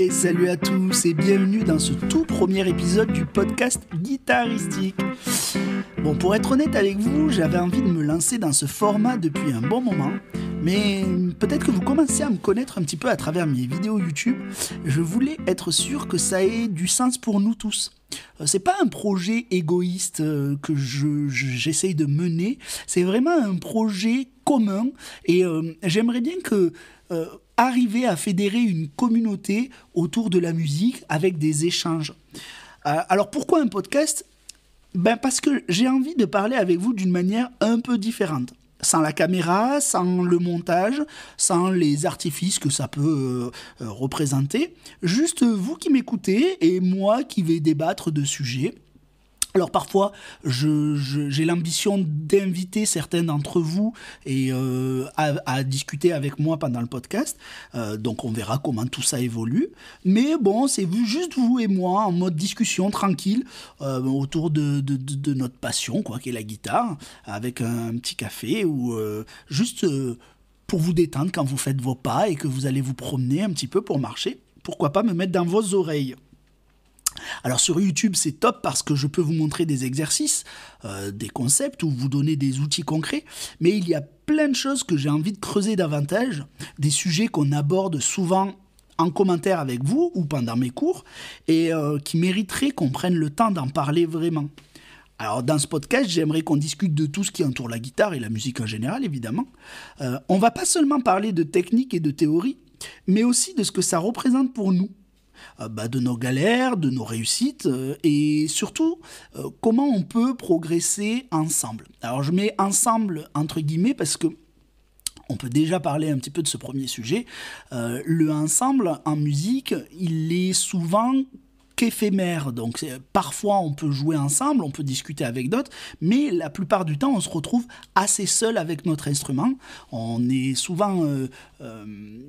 Et salut à tous et bienvenue dans ce tout premier épisode du podcast Guitaristique. Bon, pour être honnête avec vous, j'avais envie de me lancer dans ce format depuis un bon moment, mais peut-être que vous commencez à me connaître un petit peu à travers mes vidéos YouTube. Je voulais être sûr que ça ait du sens pour nous tous. C'est pas un projet égoïste que j'essaye de mener, c'est vraiment un projet commun et j'aimerais bien que arriver à fédérer une communauté autour de la musique avec des échanges. Alors pourquoi un podcast ? Parce que j'ai envie de parler avec vous d'une manière un peu différente. Sans la caméra, sans le montage, sans les artifices que ça peut représenter. Juste vous qui m'écoutez et moi qui vais débattre de sujets. Alors parfois, j'ai l'ambition d'inviter certains d'entre vous et à discuter avec moi pendant le podcast. Donc on verra comment tout ça évolue. Mais bon, c'est juste vous et moi en mode discussion tranquille autour de notre passion, quoi, qui est la guitare, avec un petit café ou juste pour vous détendre quand vous faites vos pas et que vous allez vous promener un petit peu pour marcher. Pourquoi pas me mettre dans vos oreilles ? Alors sur YouTube, c'est top parce que je peux vous montrer des exercices, des concepts ou vous donner des outils concrets, mais il y a plein de choses que j'ai envie de creuser davantage, des sujets qu'on aborde souvent en commentaire avec vous ou pendant mes cours et qui mériteraient qu'on prenne le temps d'en parler vraiment. Alors dans ce podcast, j'aimerais qu'on discute de tout ce qui entoure la guitare et la musique en général, évidemment. On va pas seulement parler de technique et de théorie, mais aussi de ce que ça représente pour nous. De nos galères, de nos réussites et surtout comment on peut progresser ensemble. Alors je mets ensemble entre guillemets parce que on peut déjà parler un petit peu de ce premier sujet. Le ensemble en musique, il est souvent qu'éphémère, donc parfois on peut jouer ensemble, on peut discuter avec d'autres, mais la plupart du temps on se retrouve assez seul avec notre instrument. On est souvent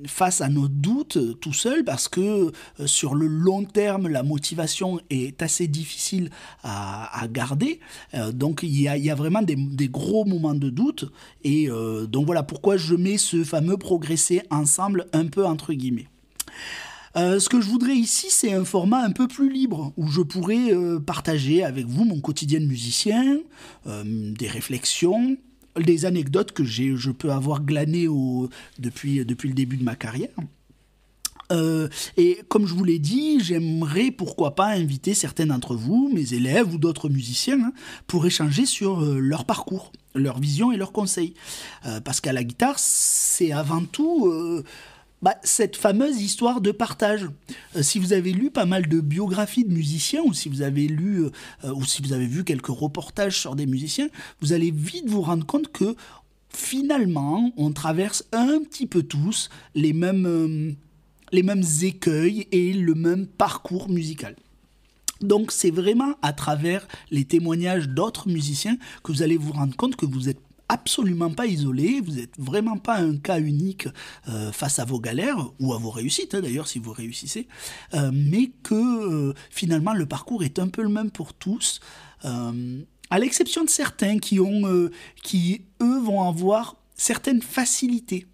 face à nos doutes tout seul parce que sur le long terme la motivation est assez difficile à garder, donc il y a vraiment des gros moments de doute et donc voilà pourquoi je mets ce fameux progresser ensemble un peu entre guillemets. Ce que je voudrais ici, c'est un format un peu plus libre, où je pourrais partager avec vous mon quotidien de musicien, des réflexions, des anecdotes que je peux avoir glanées depuis le début de ma carrière. Et comme je vous l'ai dit, j'aimerais pourquoi pas inviter certains d'entre vous, mes élèves ou d'autres musiciens, pour échanger sur leur parcours, leur vision et leurs conseils. Parce qu'à la guitare, c'est avant tout... cette fameuse histoire de partage. Si vous avez lu pas mal de biographies de musiciens ou si vous avez lu ou si vous avez vu quelques reportages sur des musiciens, vous allez vite vous rendre compte que finalement, on traverse un petit peu tous les mêmes écueils et le même parcours musical. Donc c'est vraiment à travers les témoignages d'autres musiciens que vous allez vous rendre compte que vous êtes absolument pas isolé, vous n'êtes vraiment pas un cas unique face à vos galères, ou à vos réussites d'ailleurs si vous réussissez, mais que finalement le parcours est un peu le même pour tous, à l'exception de certains qui eux vont avoir certaines facilités.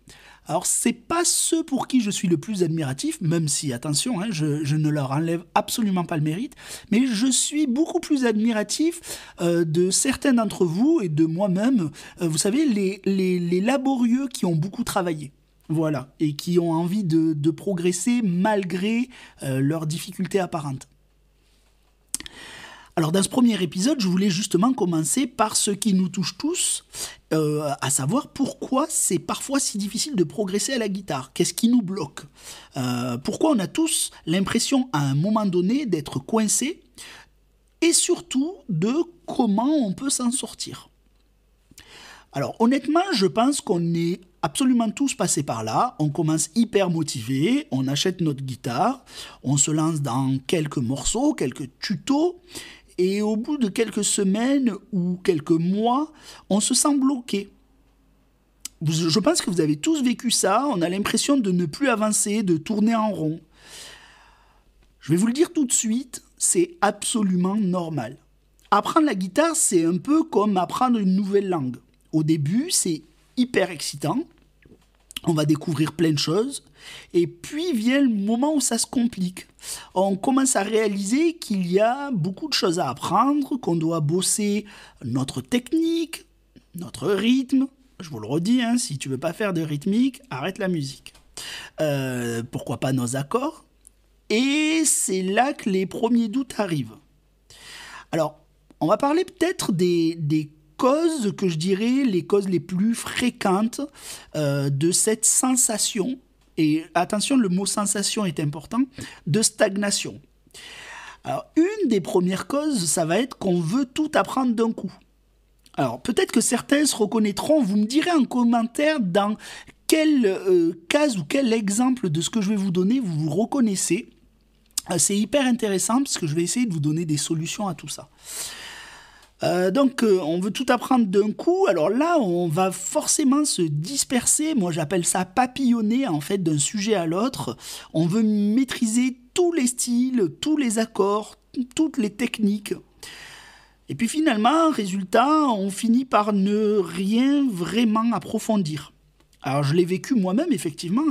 Alors, c'est pas ceux pour qui je suis le plus admiratif, même si, attention, je ne leur enlève absolument pas le mérite, mais je suis beaucoup plus admiratif de certains d'entre vous et de moi-même. Vous savez, les laborieux qui ont beaucoup travaillé. Voilà, et qui ont envie de progresser malgré leurs difficultés apparentes. Alors dans ce premier épisode, je voulais justement commencer par ce qui nous touche tous, à savoir pourquoi c'est parfois si difficile de progresser à la guitare. Qu'est-ce qui nous bloque ? Pourquoi on a tous l'impression à un moment donné d'être coincé et surtout de comment on peut s'en sortir. Alors honnêtement, je pense qu'on est absolument tous passés par là. On commence hyper motivé, on achète notre guitare, on se lance dans quelques morceaux, quelques tutos. Et au bout de quelques semaines ou quelques mois, on se sent bloqué. Je pense que vous avez tous vécu ça, on a l'impression de ne plus avancer, de tourner en rond. Je vais vous le dire tout de suite, c'est absolument normal. Apprendre la guitare, c'est un peu comme apprendre une nouvelle langue. Au début, c'est hyper excitant. On va découvrir plein de choses. Et puis vient le moment où ça se complique. On commence à réaliser qu'il y a beaucoup de choses à apprendre, qu'on doit bosser notre technique, notre rythme. Je vous le redis, si tu veux pas faire de rythmique, arrête la musique. Pourquoi pas nos accords. Et c'est là que les premiers doutes arrivent. Alors, on va parler peut-être des causes que je dirais les causes les plus fréquentes de cette sensation, et attention, le mot sensation est important, de stagnation. Alors, une des premières causes, ça va être qu'on veut tout apprendre d'un coup. Alors, peut-être que certains se reconnaîtront, vous me direz en commentaire dans quelle case ou quel exemple de ce que je vais vous donner vous vous reconnaissez. C'est hyper intéressant parce que je vais essayer de vous donner des solutions à tout ça. Donc, on veut tout apprendre d'un coup. Alors là, on va forcément se disperser. Moi, j'appelle ça papillonner, en fait, d'un sujet à l'autre. On veut maîtriser tous les styles, tous les accords, toutes les techniques. Et puis finalement, résultat, on finit par ne rien vraiment approfondir. Alors, je l'ai vécu moi-même, effectivement.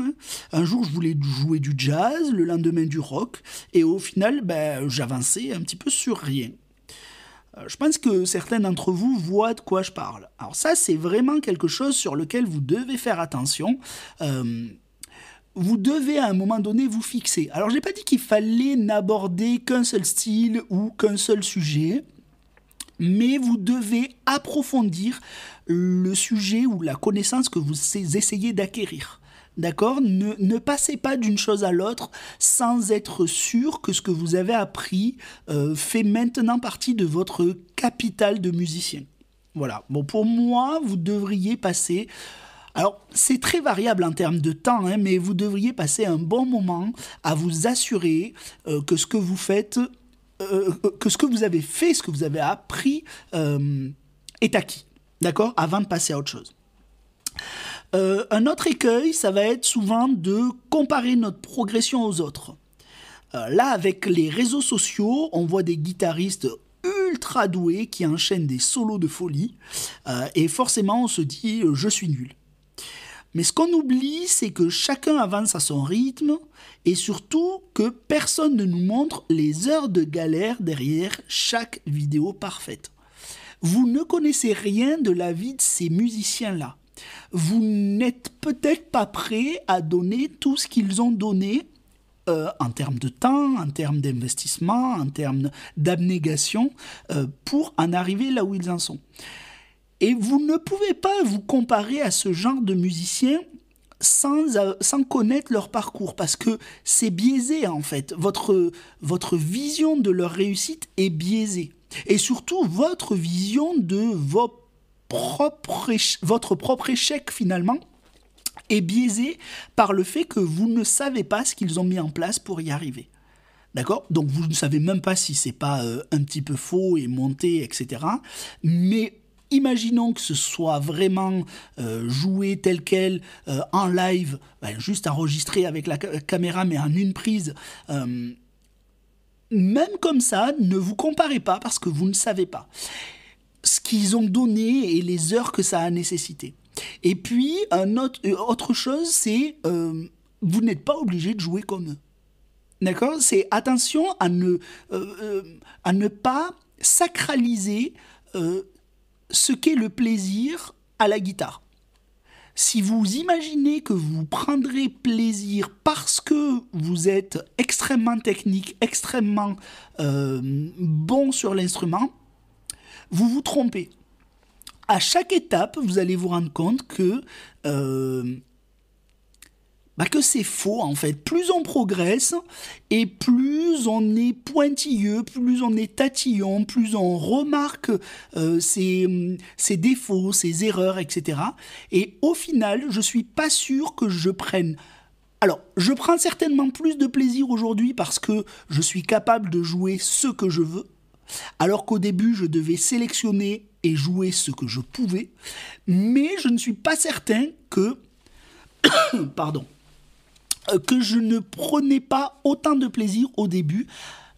Un jour, je voulais jouer du jazz, le lendemain du rock. Et au final, j'avançais un petit peu sur rien. Je pense que certains d'entre vous voient de quoi je parle. Alors ça, c'est vraiment quelque chose sur lequel vous devez faire attention. Vous devez à un moment donné vous fixer. Alors, je n'ai pas dit qu'il fallait n'aborder qu'un seul style ou qu'un seul sujet, mais vous devez approfondir le sujet ou la connaissance que vous essayez d'acquérir. D'accord ? Ne passez pas d'une chose à l'autre sans être sûr que ce que vous avez appris fait maintenant partie de votre capital de musicien. Voilà. Bon, pour moi, vous devriez passer... Alors, c'est très variable en termes de temps, mais vous devriez passer un bon moment à vous assurer que ce que vous faites, que ce que vous avez fait, ce que vous avez appris est acquis. D'accord ? Avant de passer à autre chose. Un autre écueil, ça va être souvent de comparer notre progression aux autres. Là, avec les réseaux sociaux, on voit des guitaristes ultra doués qui enchaînent des solos de folie et forcément on se dit « je suis nul ». Mais ce qu'on oublie, c'est que chacun avance à son rythme et surtout que personne ne nous montre les heures de galère derrière chaque vidéo parfaite. Vous ne connaissez rien de la vie de ces musiciens-là. Vous n'êtes peut-être pas prêt à donner tout ce qu'ils ont donné en termes de temps, en termes d'investissement, en termes d'abnégation pour en arriver là où ils en sont. Et vous ne pouvez pas vous comparer à ce genre de musiciens sans connaître leur parcours parce que c'est biaisé en fait. Votre vision de leur réussite est biaisée. Et surtout, votre vision de votre propre échec finalement est biaisé par le fait que vous ne savez pas ce qu'ils ont mis en place pour y arriver. D'accord ? Donc vous ne savez même pas si c'est pas un petit peu faux et monté, etc. Mais imaginons que ce soit vraiment joué tel quel en live, juste enregistré avec la caméra mais en une prise. Même comme ça, ne vous comparez pas parce que vous ne savez pas ce qu'ils ont donné et les heures que ça a nécessité. Et puis, autre chose, c'est vous n'êtes pas obligé de jouer comme eux. D'accord ? C'est attention à ne pas sacraliser ce qu'est le plaisir à la guitare. Si vous imaginez que vous prendrez plaisir parce que vous êtes extrêmement technique, extrêmement bon sur l'instrument, vous vous trompez. À chaque étape, vous allez vous rendre compte que c'est faux en fait. Plus on progresse et plus on est pointilleux, plus on est tatillon, plus on remarque ses défauts, ses erreurs, etc. Et au final, je suis pas sûr que je prenne... Alors, je prends certainement plus de plaisir aujourd'hui parce que je suis capable de jouer ce que je veux, alors qu'au début, je devais sélectionner et jouer ce que je pouvais, mais je ne suis pas certain que... Pardon. Que je ne prenais pas autant de plaisir au début,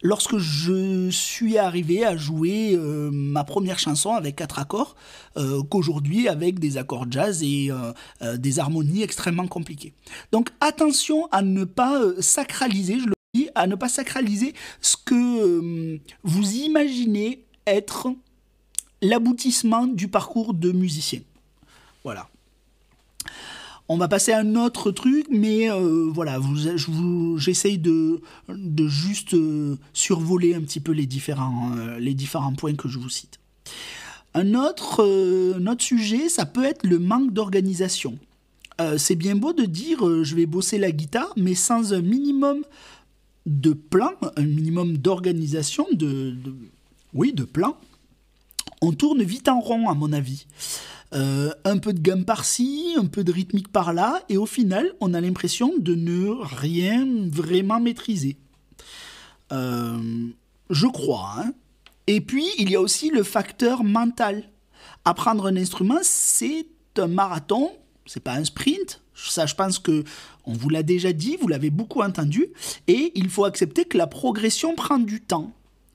lorsque je suis arrivé à jouer ma première chanson avec 4 accords, qu'aujourd'hui avec des accords jazz et des harmonies extrêmement compliquées. Donc attention à ne pas sacraliser, je le dis, à ne pas sacraliser ce que vous imaginez être l'aboutissement du parcours de musicien. Voilà. On va passer à un autre truc, mais voilà, j'essaye de juste survoler un petit peu les différents points que je vous cite. Un autre sujet, ça peut être le manque d'organisation. C'est bien beau de dire je vais bosser la guitare, mais sans un minimum de plan, un minimum d'organisation, de plan, on tourne vite en rond à mon avis. Un peu de gamme par-ci, un peu de rythmique par-là, et au final, on a l'impression de ne rien vraiment maîtriser. Je crois, hein. Et puis, il y a aussi le facteur mental. Apprendre un instrument, c'est un marathon, c'est pas un sprint. Ça, je pense que on vous l'a déjà dit, vous l'avez beaucoup entendu, et il faut accepter que la progression prend du temps.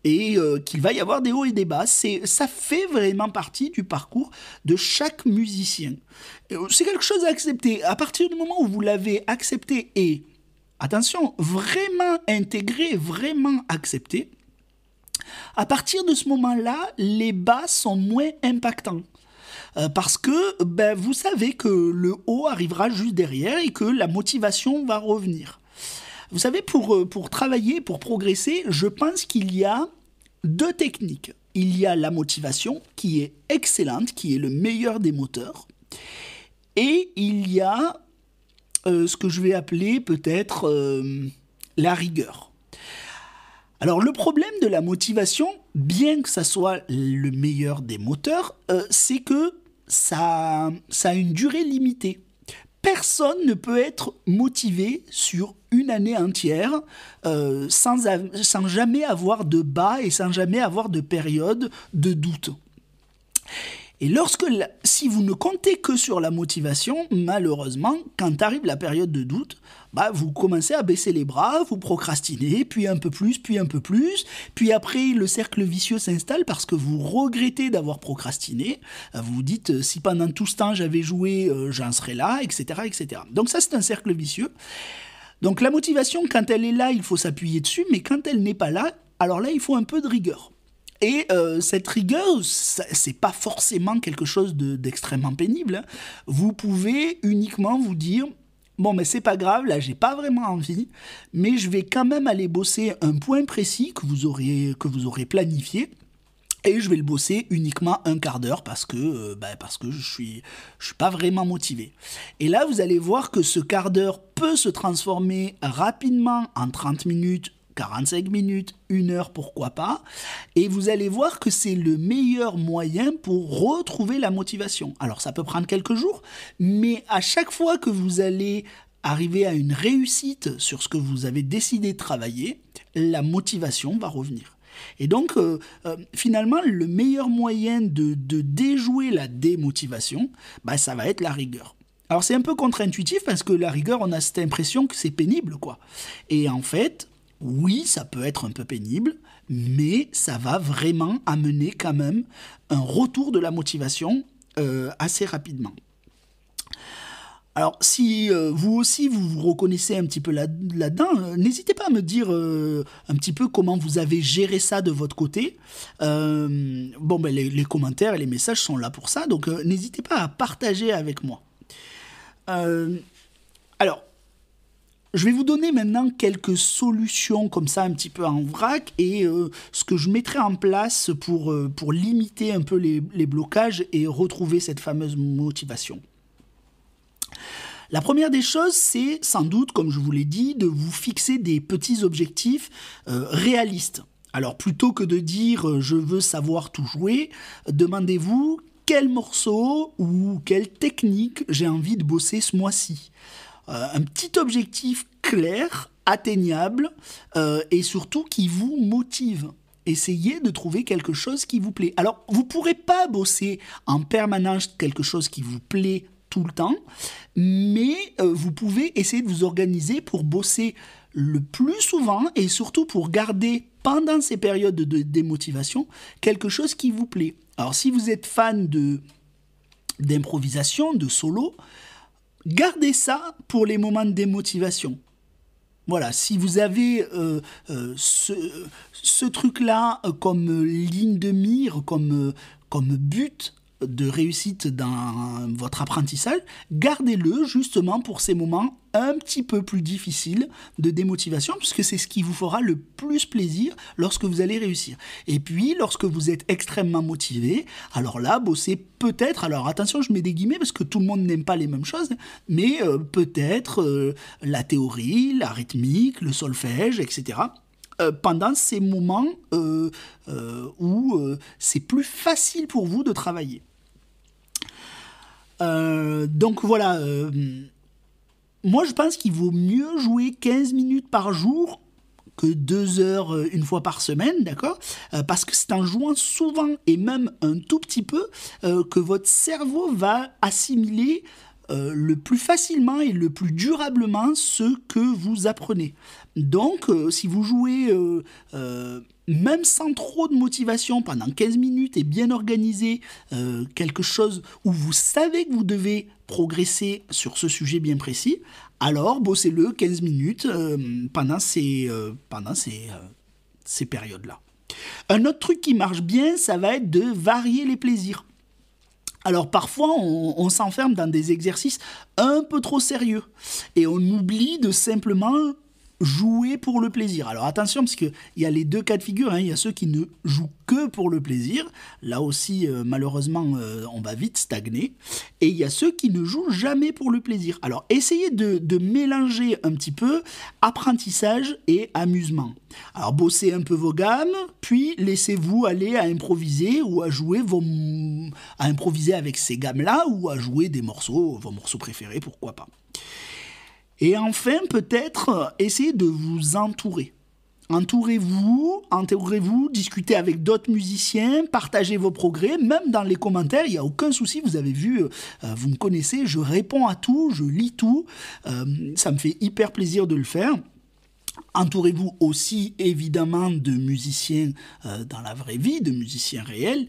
Et qu'il va y avoir des hauts et des bas. Ça fait vraiment partie du parcours de chaque musicien. C'est quelque chose à accepter. À partir du moment où vous l'avez accepté et, attention, vraiment intégré, vraiment accepté, à partir de ce moment-là, les bas sont moins impactants. Parce que vous savez que le haut arrivera juste derrière et que la motivation va revenir. Vous savez, pour travailler, pour progresser, je pense qu'il y a 2 techniques. Il y a la motivation, qui est excellente, qui est le meilleur des moteurs. Et il y a ce que je vais appeler peut-être la rigueur. Alors le problème de la motivation, bien que ça soit le meilleur des moteurs, c'est que ça a une durée limitée. Personne ne peut être motivé sur une année entière sans jamais avoir de bas et sans jamais avoir de période de doute. Et si vous ne comptez que sur la motivation, malheureusement, quand arrive la période de doute, vous commencez à baisser les bras, vous procrastinez, puis un peu plus, puis après le cercle vicieux s'installe parce que vous regrettez d'avoir procrastiné, vous vous dites si pendant tout ce temps j'avais joué, j'en serais là, etc., etc. Donc ça c'est un cercle vicieux. Donc la motivation, quand elle est là, il faut s'appuyer dessus, mais quand elle n'est pas là, alors là il faut un peu de rigueur. Et cette rigueur, c'est pas forcément quelque chose d'extrêmement pénible. Vous pouvez uniquement vous dire bon, mais c'est pas grave, là j'ai pas vraiment envie, mais je vais quand même aller bosser un point précis que vous aurez planifié. Et je vais le bosser uniquement un quart d'heure parce que je suis pas vraiment motivé. Et là, vous allez voir que ce quart d'heure peut se transformer rapidement en 30 minutes, 45 minutes, 1 heure, pourquoi pas. Et vous allez voir que c'est le meilleur moyen pour retrouver la motivation. Alors ça peut prendre quelques jours, mais à chaque fois que vous allez arriver à une réussite sur ce que vous avez décidé de travailler, la motivation va revenir. Et donc, finalement, le meilleur moyen de déjouer la démotivation, ça va être la rigueur. Alors c'est un peu contre-intuitif parce que la rigueur, on a cette impression que c'est pénible, quoi. Et en fait, oui, ça peut être un peu pénible, mais ça va vraiment amener quand même un retour de la motivation assez rapidement. Alors, si vous aussi vous vous reconnaissez un petit peu là-dedans, n'hésitez pas à me dire un petit peu comment vous avez géré ça de votre côté. Les commentaires et les messages sont là pour ça, donc n'hésitez pas à partager avec moi. Alors, je vais vous donner maintenant quelques solutions comme ça un petit peu en vrac et ce que je mettrai en place pour limiter un peu les blocages et retrouver cette fameuse motivation. La première des choses, c'est sans doute, comme je vous l'ai dit, de vous fixer des petits objectifs réalistes. Alors plutôt que de dire « je veux savoir tout jouer », demandez-vous quel morceau ou quelle technique j'ai envie de bosser ce mois-ci. Un petit objectif clair, atteignable et surtout qui vous motive. Essayez de trouver quelque chose qui vous plaît. Alors, vous ne pourrez pas bosser en permanence quelque chose qui vous plaît tout le temps, mais vous pouvez essayer de vous organiser pour bosser le plus souvent et surtout pour garder pendant ces périodes de démotivation, quelque chose qui vous plaît. Alors si vous êtes fan d'improvisation, de solo, gardez ça pour les moments de démotivation. Voilà, si vous avez ce truc-là comme ligne de mire, comme but de réussite dans votre apprentissage, gardez-le justement pour ces moments un petit peu plus difficiles de démotivation, puisque c'est ce qui vous fera le plus plaisir lorsque vous allez réussir. Et puis, lorsque vous êtes extrêmement motivé, alors là, bossez peut-être, alors attention, je mets des guillemets parce que tout le monde n'aime pas les mêmes choses, mais peut-être la théorie, la rythmique, le solfège, etc., pendant ces moments où c'est plus facile pour vous de travailler. Donc voilà, moi je pense qu'il vaut mieux jouer 15 minutes par jour que 2 heures une fois par semaine, d'accord ? Parce que c'est en jouant souvent et même un tout petit peu que votre cerveau va assimiler le plus facilement et le plus durablement ce que vous apprenez. Donc, si vous jouez même sans trop de motivation pendant 15 minutes et bien organisé, quelque chose où vous savez que vous devez progresser sur ce sujet bien précis, alors bossez-le 15 minutes pendant ces périodes-là. Un autre truc qui marche bien, ça va être de varier les plaisirs. Alors parfois, on s'enferme dans des exercices un peu trop sérieux et on oublie de simplement jouer pour le plaisir. Alors attention, parce qu'il y a les deux cas de figure, hein. Il y a ceux qui ne jouent que pour le plaisir. Là aussi, malheureusement, on va vite stagner. Et il y a ceux qui ne jouent jamais pour le plaisir. Alors essayez de mélanger un petit peu apprentissage et amusement. Alors bossez un peu vos gammes, puis laissez-vous aller à improviser ou à jouer à improviser avec ces gammes-là ou à jouer des morceaux, vos morceaux préférés, pourquoi pas. Et enfin, peut-être, essayez de vous entourer. Entourez-vous, discutez avec d'autres musiciens, partagez vos progrès, même dans les commentaires, il n'y a aucun souci, vous avez vu, vous me connaissez, je réponds à tout, je lis tout, ça me fait hyper plaisir de le faire. Entourez-vous aussi évidemment de musiciens dans la vraie vie, de musiciens réels.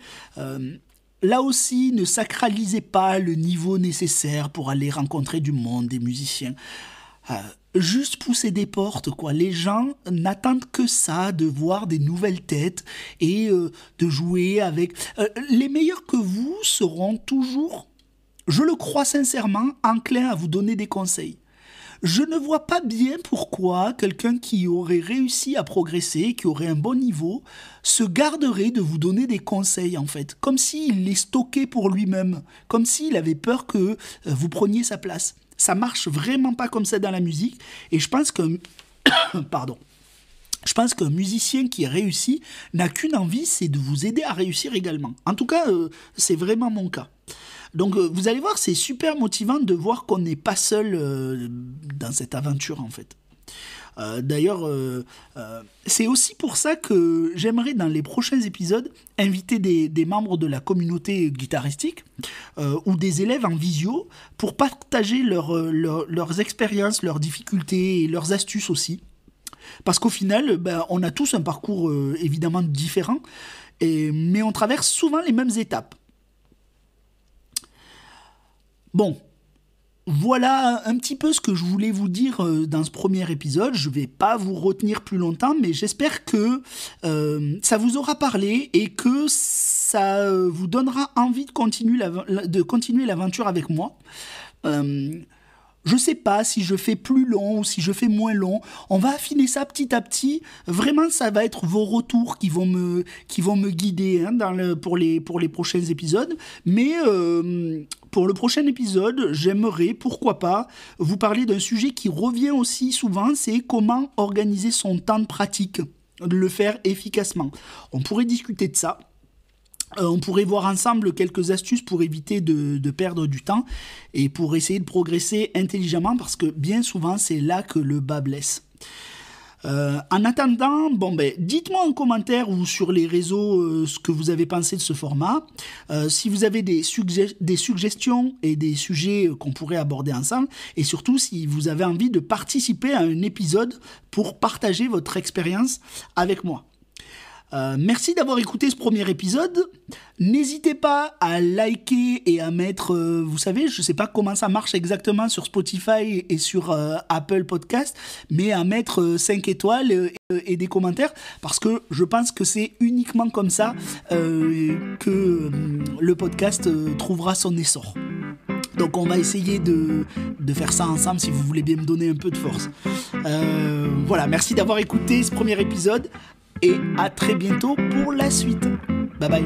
Là aussi, ne sacralisez pas le niveau nécessaire pour aller rencontrer du monde, des musiciens. Juste pousser des portes, quoi. Les gens n'attendent que ça, de voir des nouvelles têtes et de jouer avec... les meilleurs que vous seront toujours, je le crois sincèrement, enclins à vous donner des conseils. Je ne vois pas bien pourquoi quelqu'un qui aurait réussi à progresser, qui aurait un bon niveau, se garderait de vous donner des conseils, en fait. Comme s'il les stockait pour lui-même. Comme s'il avait peur que vous preniez sa place. Ça marche vraiment pas comme ça dans la musique. Et je pense qu'un musicien qui réussit n'a qu'une envie, c'est de vous aider à réussir également. En tout cas, c'est vraiment mon cas. Donc vous allez voir, c'est super motivant de voir qu'on n'est pas seul dans cette aventure en fait. D'ailleurs, c'est aussi pour ça que j'aimerais dans les prochains épisodes inviter des membres de la communauté guitaristique ou des élèves en visio pour partager leurs expériences, leurs difficultés et leurs astuces aussi. Parce qu'au final, on a tous un parcours évidemment différent, mais on traverse souvent les mêmes étapes. Bon, voilà un petit peu ce que je voulais vous dire dans ce premier épisode. Je ne vais pas vous retenir plus longtemps, mais j'espère que ça vous aura parlé et que ça vous donnera envie de continuer l'aventure avec moi. Je ne sais pas si je fais plus long ou si je fais moins long. On va affiner ça petit à petit. Vraiment, ça va être vos retours qui vont me guider hein, pour les prochains épisodes. Mais pour le prochain épisode, j'aimerais, pourquoi pas, vous parler d'un sujet qui revient aussi souvent, c'est comment organiser son temps de pratique, de le faire efficacement. On pourrait discuter de ça. On pourrait voir ensemble quelques astuces pour éviter de perdre du temps et pour essayer de progresser intelligemment parce que bien souvent c'est là que le bas blesse. En attendant, dites-moi en commentaire ou sur les réseaux ce que vous avez pensé de ce format. Si vous avez des suggestions et des sujets qu'on pourrait aborder ensemble et surtout si vous avez envie de participer à un épisode pour partager votre expérience avec moi. Merci d'avoir écouté ce premier épisode. N'hésitez pas à liker et à mettre, vous savez, je sais pas comment ça marche exactement sur Spotify et sur Apple Podcast, mais à mettre 5 étoiles et des commentaires, parce que je pense que c'est uniquement comme ça que le podcast trouvera son essor. Donc on va essayer de faire ça ensemble si vous voulez bien me donner un peu de force. Voilà, merci d'avoir écouté ce premier épisode et à très bientôt pour la suite. Bye bye.